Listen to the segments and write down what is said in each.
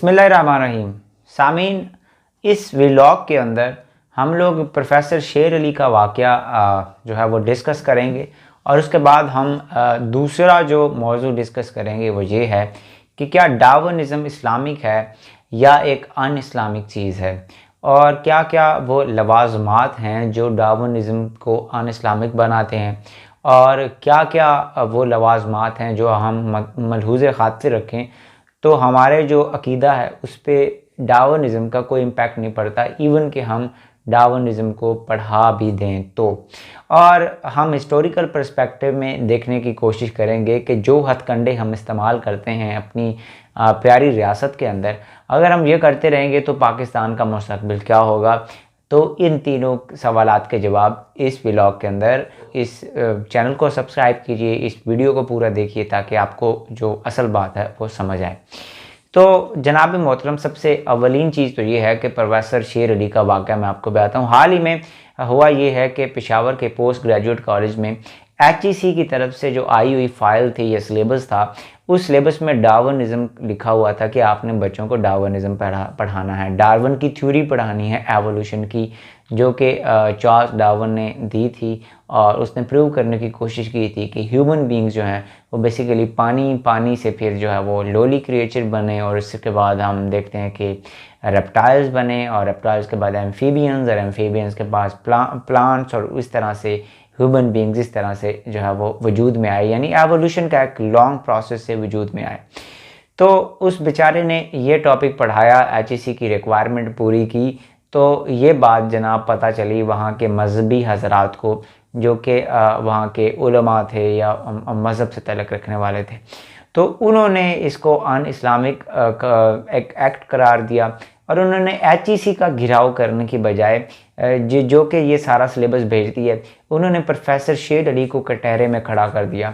बिस्मिल्लाहिर्रहमानिर्रहीम। सामीन, इस व्लॉग के अंदर हम लोग प्रोफेसर शेर अली का वाक़या जो है वो डिस्कस करेंगे और उसके बाद हम दूसरा जो मौजू डिस्कस करेंगे वो ये है कि क्या डार्विनिज़्म इस्लामिक है या एक अन इस्लामिक चीज़ है, और क्या क्या वो लवाज़मात हैं जो डार्विनिज़्म को अन इस्लामिक बनाते हैं, और क्या क्या वो लवाज़मात हैं जो हम मलहूज़ ख़ातिर रखें तो हमारे जो अकीदा है उस पर डार्विनिज़्म का कोई इम्पैक्ट नहीं पड़ता, इवन कि हम डार्विनिज़्म को पढ़ा भी दें तो। और हम हिस्टोरिकल पर्सपेक्टिव में देखने की कोशिश करेंगे कि जो हथकंडे हम इस्तेमाल करते हैं अपनी प्यारी रियासत के अंदर, अगर हम ये करते रहेंगे तो पाकिस्तान का मुस्तकबिल क्या होगा। तो इन तीनों सवालात के जवाब इस व्लॉग के अंदर, इस चैनल को सब्सक्राइब कीजिए, इस वीडियो को पूरा देखिए ताकि आपको जो असल बात है वो समझ आए। तो जनाब मोहतरम, सबसे अवलीन चीज़ तो ये है कि प्रोफेसर शेर अली का वाक़या मैं आपको बताता हूँ। हाल ही में हुआ ये है कि पेशावर के पोस्ट ग्रेजुएट कॉलेज में HEC की तरफ से जो आई हुई फ़ाइल थी या सिलेबस था, उस सिलेबस में डार्विनिज़्म लिखा हुआ था कि आपने बच्चों को डार्विनिज़्म पढ़ाना है, डार्विन की थ्योरी पढ़ानी है एवोल्यूशन की, जो कि चार्ल्स डार्विन ने दी थी और उसने प्रूव करने की कोशिश की थी कि ह्यूमन बींग्स जो हैं वो बेसिकली पानी से फिर जो है वो लोली क्रिएचर बने, और इसके बाद हम देखते हैं कि रेप्टाइल्स बने, और रेप्टाइल्स के बाद एम्फीबियंस, और एम्फीबियंस के पास प्लांट्स, और इस तरह से ह्यूमन बींग्स इस तरह से जो है वो वजूद में आए, यानी एवोल्यूशन का एक लॉन्ग प्रोसेस से वजूद में आए। तो उस बेचारे ने ये टॉपिक पढ़ाया, HEC की रिक्वायरमेंट पूरी की, तो ये बात जनाब पता चली वहाँ के मजहबी हजरात को, जो कि वहाँ के उलमा थे या मज़हब से तल्लुक़ रखने वाले थे। तो उन्होंने इसको अन इस्लामिक एक एक्ट करार दिया, और उन्होंने HEC का घिराव करने की बजाय जो कि ये सारा सिलेबस भेजती है, उन्होंने प्रोफेसर शेर अली को कटहरे में खड़ा कर दिया।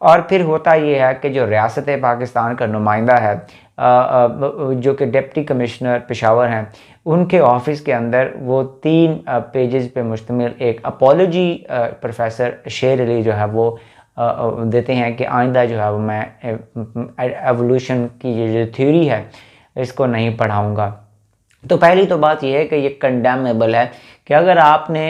और फिर होता ये है कि जो रियासत पाकिस्तान का नुमाइंदा है, जो कि डिप्टी कमिश्नर पेशावर हैं, उनके ऑफिस के अंदर वो 3 पेजेस पे मुश्तमिल एक अपॉलॉजी प्रोफेसर शेर अली जो है वो देते हैं कि आइंदा जो है वो मैं एवोल्यूशन की ये जो थ्योरी है इसको नहीं पढ़ाऊँगा। तो पहली तो बात यह है कि ये कंडेमेबल है कि अगर आपने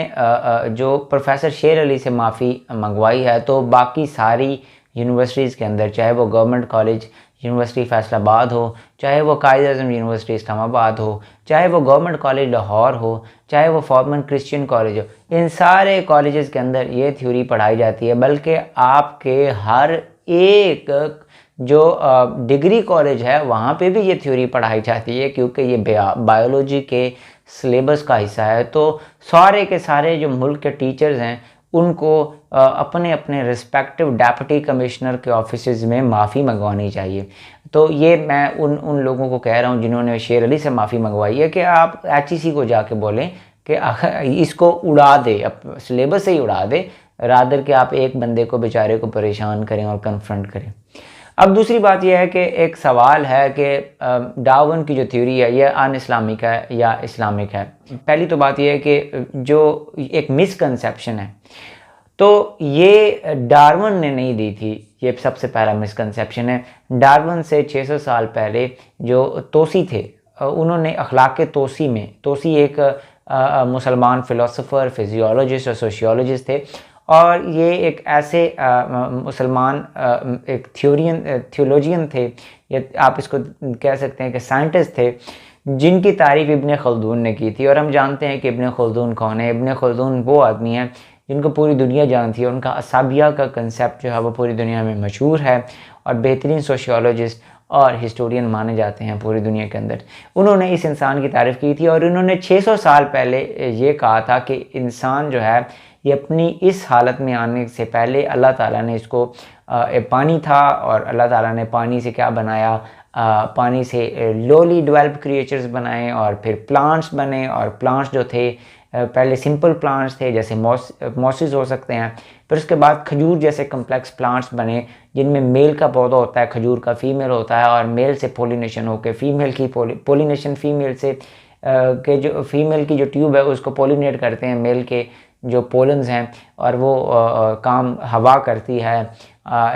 जो प्रोफेसर शेर अली से माफ़ी मंगवाई है, तो बाकी सारी यूनिवर्सिटीज़ के अंदर, चाहे वो गवर्नमेंट कॉलेज यूनिवर्सिटी फैसलाबाद हो, चाहे वो कायद-ए-आज़म यूनिवर्सिटी इस्लामाबाद हो, चाहे वो गवर्नमेंट कॉलेज लाहौर हो, चाहे वो फॉर्मन क्रिश्चियन कॉलेज हो, इन सारे कॉलेजेस के अंदर ये थ्योरी पढ़ाई जाती है। बल्कि आपके हर एक जो डिग्री कॉलेज है वहाँ पे भी ये थ्योरी पढ़ाई जाती है, क्योंकि ये बायोलॉजी के सिलेबस का हिस्सा है। तो सारे के सारे जो मुल्क के टीचर्स हैं उनको अपने अपने रिस्पेक्टिव डेप्यूटी कमिश्नर के ऑफिसेज़ में माफ़ी मंगवानी चाहिए। तो ये मैं उन लोगों को कह रहा हूँ जिन्होंने शेर अली से माफ़ी मंगवाई है कि आप HEC को जाके बोलें कि इसको उड़ा दे, अब सिलेबस से ही उड़ा दे, रादर कि आप एक बंदे को बेचारे को परेशान करें और कन्फ्रंट करें। अब दूसरी बात यह है कि एक सवाल है कि डार्विन की जो थ्योरी है यह अन इस्लामिक है या इस्लामिक है। पहली तो बात यह है कि जो एक मिसकंसेप्शन है, तो ये डार्विन ने नहीं दी थी, ये सबसे पहला मिसकंसेप्शन है। डार्विन से 600 साल पहले जो तोसी थे, उन्होंने अखलाक तोसी में, तोसी एक मुसलमान फ़िलोसोफ़र, फिजियोलॉजिस्ट और सोशियोलॉजिस्ट थे, और ये एक ऐसे मुसलमान एक थियोलॉजियन थे, या आप इसको कह सकते हैं कि साइंटिस्ट थे, जिनकी तारीफ़ इब्न खल्दून ने की थी। और हम जानते हैं कि इब्न खल्दून कौन है। इब्न खल्दून वो आदमी है जिनको पूरी दुनिया जानती है, उनका असाबिया का कंसेप्ट जो है वो पूरी दुनिया में मशहूर है, और बेहतरीन सोशियोलॉजिस्ट और हिस्टोरियन माने जाते हैं पूरी दुनिया के अंदर। उन्होंने इस इंसान की तारीफ़ की थी, और उन्होंने 600 साल पहले ये कहा था कि इंसान जो है ये अपनी इस हालत में आने से पहले अल्लाह ताला ने इसको पानी था, और अल्लाह ताला ने पानी से क्या बनाया, पानी से लोली डेवलप क्रिएचर्स बनाए, और फिर प्लांट्स बने, और प्लांट्स जो थे पहले सिंपल प्लांट्स थे जैसे मॉसिस हो सकते हैं, फिर उसके बाद खजूर जैसे कम्प्लेक्स प्लांट्स बने जिनमें मेल का पौधा होता है, खजूर का फीमेल होता है, और मेल से पोलिनेशन होकर फीमेल की पोलिनेशन फीमेल से के जो फीमेल की जो ट्यूब है उसको पोलिनेट करते हैं मेल के जो पोलन्स हैं और वो काम हवा करती है,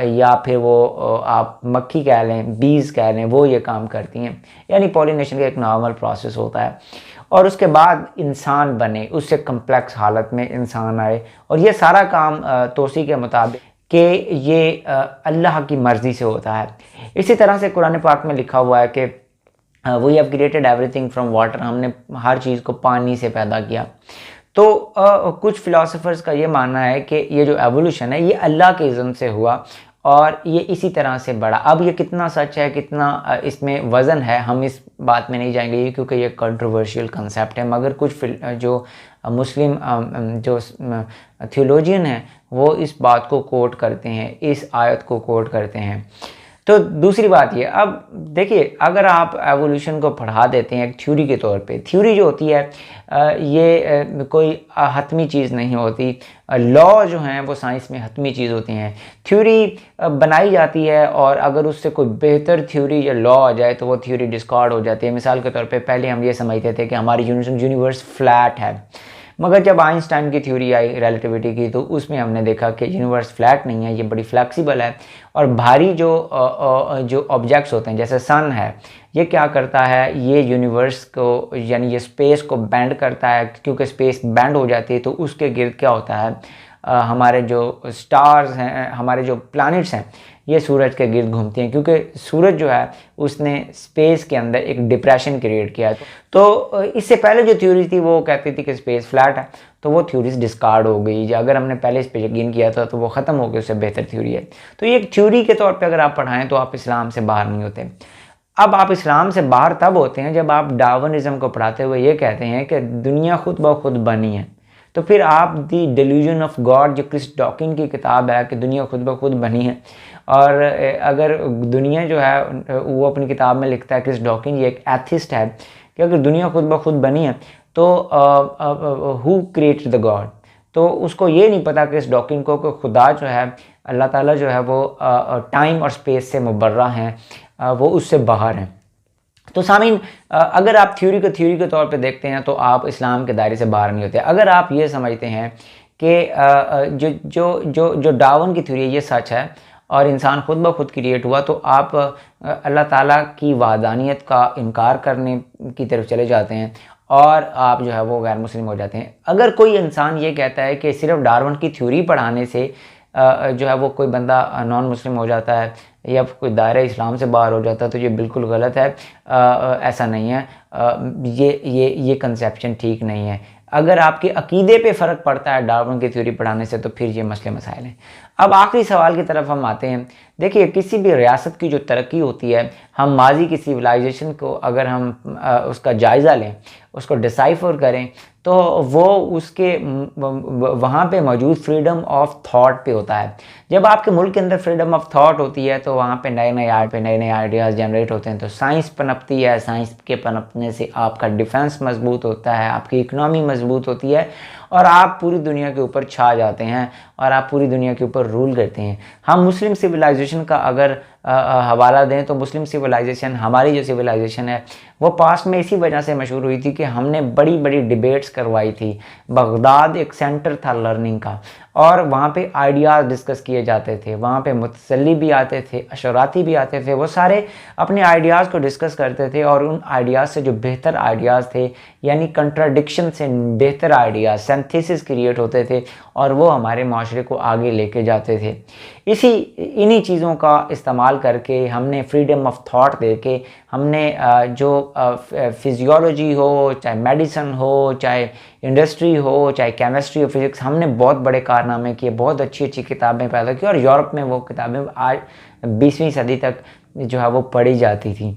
या फिर वो आप मक्खी कह लें, बीज कह लें, वो ये काम करती हैं। यानी पॉलिनेशन का एक नॉर्मल प्रोसेस होता है। और उसके बाद इंसान बने, उससे कम्प्लेक्स हालत में इंसान आए, और ये सारा काम तोसी के मुताबिक कि ये अल्लाह की मर्ज़ी से होता है। इसी तरह से कुरान पाक में लिखा हुआ है कि we have created everything from water, हमने हर चीज़ को पानी से पैदा किया। तो कुछ फ़िलासफ़र्स का ये मानना है कि ये जो एवोल्यूशन है ये अल्लाह के इज़्न से हुआ और ये इसी तरह से बढ़ा। अब ये कितना सच है, कितना इसमें वज़न है, हम इस बात में नहीं जाएंगे क्योंकि ये कंट्रोवर्शियल कंसेप्ट है। मगर कुछ जो मुस्लिम जो थियोलॉजियन हैं वो इस बात को कोट करते हैं, इस आयत को कोट करते हैं। तो दूसरी बात ये, अब देखिए, अगर आप एवोल्यूशन को पढ़ा देते हैं एक थ्योरी के तौर पे, थ्योरी जो होती है ये कोई हतमी चीज़ नहीं होती। लॉ जो हैं वो साइंस में हतमी चीज़ होती हैं। थ्योरी बनाई जाती है और अगर उससे कोई बेहतर थ्योरी या लॉ आ जाए तो वो थ्योरी डिस्कार्ड हो जाती है। मिसाल के तौर पे पहले हम ये समझते थे कि हमारी यूनिवर्स फ्लैट है, मगर जब आइंस्टाइन की थ्योरी आई रिलेटिविटी की तो उसमें हमने देखा कि यूनिवर्स फ्लैट नहीं है, ये बड़ी फ्लेक्सिबल है। और भारी जो ऑब्जेक्ट्स होते हैं जैसे सन है, ये क्या करता है, ये यूनिवर्स को यानी ये स्पेस को बेंड करता है। क्योंकि स्पेस बेंड हो जाती है तो उसके गिर्द क्या होता है, हमारे जो स्टार्स हैं, हमारे जो प्लैनेट्स हैं, ये सूरज के गिर्द घूमती हैं। क्योंकि सूरज जो है उसने स्पेस के अंदर एक डिप्रेशन क्रिएट किया है। तो इससे पहले जो थ्योरी थी वो कहती थी कि स्पेस फ्लैट है, तो वो थ्योरीज डिस्कार्ड हो गई। अगर हमने पहले इस पर यकीन किया था तो वो ख़त्म हो गई, उससे बेहतर थ्योरी है। तो ये एक थ्योरी के तौर पर अगर आप पढ़ाएं तो आप इस्लाम से बाहर नहीं होते। अब आप इस्लाम से बाहर तब होते हैं जब आप डार्विनिज्म को पढ़ाते हुए ये कहते हैं कि दुनिया खुद ब खुद बनी है। तो फिर आप दी डेल्यूजन ऑफ गॉड, जो क्रिस डॉकिन की किताब है कि दुनिया खुद ब खुद बनी है, और अगर दुनिया जो है वो अपनी किताब में लिखता है, क्रिस डॉकिन ये एक एथिस्ट है, कि अगर दुनिया खुद ब खुद बनी है तो हु क्रिएटेड द गॉड, तो उसको ये नहीं पता क्रिस डॉकिन को कि खुदा जो है, अल्लाह ताला जो है वो टाइम और स्पेस से मुबर्रा हैं, वो उससे बाहर हैं। तो सामीन, अगर आप थ्योरी के तौर पे देखते हैं तो आप इस्लाम के दायरे से बाहर नहीं होते। अगर आप ये समझते हैं कि जो जो जो जो डार्विन की थ्योरी ये सच है और इंसान खुद ब खुद क्रिएट हुआ, तो आप अल्लाह ताला की वाहदानियत का इनकार करने की तरफ चले जाते हैं और आप जो है वो गैर मुस्लिम हो जाते हैं। अगर कोई इंसान ये कहता है कि सिर्फ डार्विन की थ्योरी पढ़ाने से जो है वो कोई बंदा नॉन मुस्लिम हो जाता है या कोई दायरा इस्लाम से बाहर हो जाता है, तो ये बिल्कुल गलत है। ऐसा नहीं है। ये कंसेप्शन ठीक नहीं है। अगर आपके अकीदे पे फ़र्क पड़ता है डार्विन की थ्योरी पढ़ाने से, तो फिर ये मसले मसाइल हैं। अब आखिरी सवाल की तरफ हम आते हैं। देखिए, किसी भी रियासत की जो तरक्की होती है, हम माजी की सिविलाइजेशन को अगर हम उसका जायज़ा लें, उसको डिसाइफर करें, तो वो उसके वहाँ पे मौजूद फ्रीडम ऑफ थॉट पे होता है। जब आपके मुल्क के अंदर फ्रीडम ऑफ थॉट होती है तो वहाँ पे नए नए आइडियाज़ जनरेट होते हैं, तो साइंस पनपती है। साइंस के पनपने से आपका डिफेंस मजबूत होता है, आपकी इकनॉमी मजबूत होती है और आप पूरी दुनिया के ऊपर छा जाते हैं और आप पूरी दुनिया के ऊपर रूल करते हैं। हम मुस्लिम सिविलाइजेशन का अगर हवाला दें तो मुस्लिम सिविलाइजेशन, हमारी जो सिविलाइजेशन है, वो पास्ट में इसी वजह से मशहूर हुई थी कि हमने बड़ी बड़ी डिबेट्स करवाई थी। बगदाद एक सेंटर था लर्निंग का और वहाँ पे आइडियाज़ डिस्कस किए जाते थे। वहाँ पे मुतसल्ली भी आते थे, अशराती भी आते थे। वो सारे अपने आइडियाज़ को डिस्कस करते थे और उन आइडियाज़ से जो बेहतर आइडियाज़ थे, यानी कंट्राडिक्शन से बेहतर आइडियाज़, सिंथेसिस क्रिएट होते थे और वो हमारे माशरे को आगे लेके जाते थे। इन्हीं चीज़ों का इस्तेमाल करके हमने फ्रीडम ऑफ थॉट दे के हमने जो फिजियोलॉजी हो, चाहे मेडिसिन हो, चाहे इंडस्ट्री हो, चाहे केमिस्ट्री और फिज़िक्स, हमने बहुत बड़े कारनामे किए, बहुत अच्छी अच्छी किताबें पैदा की और यूरोप में वो किताबें आज 20वीं सदी तक जो है वो पढ़ी जाती थी।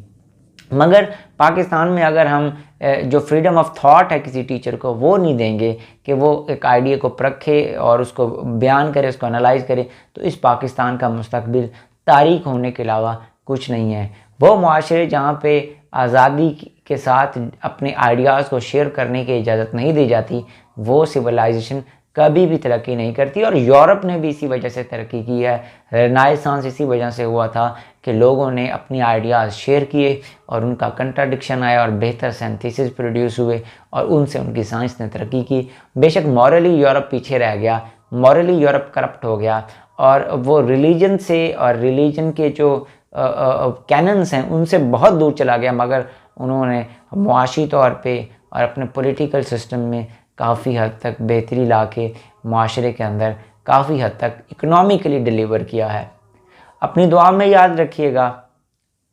मगर पाकिस्तान में अगर हम जो फ्रीडम ऑफ थॉट है किसी टीचर को, वो नहीं देंगे कि वो एक आइडिया को परखे और उसको बयान करे, उसको एनालाइज करे, तो इस पाकिस्तान का मुस्तकबिल तारीख होने के अलावा कुछ नहीं है। वो मुआशरे जहाँ पे आज़ादी के साथ अपने आइडियाज़ को शेयर करने की इजाज़त नहीं दी जाती, वो सिविलाइजेशन कभी भी तरक्की नहीं करती। और यूरोप ने भी इसी वजह से तरक्की की है। रेनाइसांस इसी वजह से हुआ था कि लोगों ने अपनी आइडियाज़ शेयर किए और उनका कंट्राडिक्शन आया और बेहतर सिंथेसिस प्रोड्यूस हुए और उनसे उनकी साइंस ने तरक्की की। बेशक मॉरली यूरोप पीछे रह गया, मॉरली यूरोप करप्ट हो गया और वो रिलीजन से और रिलीजन के जो कैनन्स हैं उनसे बहुत दूर चला गया, मगर उन्होंने मुआशी तौर पे और अपने पॉलिटिकल सिस्टम में काफ़ी हद तक बेहतरी ला के माशरे के अंदर काफ़ी हद तक इकनॉमिकली डिलीवर किया है। अपनी दुआ में याद रखिएगा।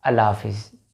अल्लाह हाफिज़।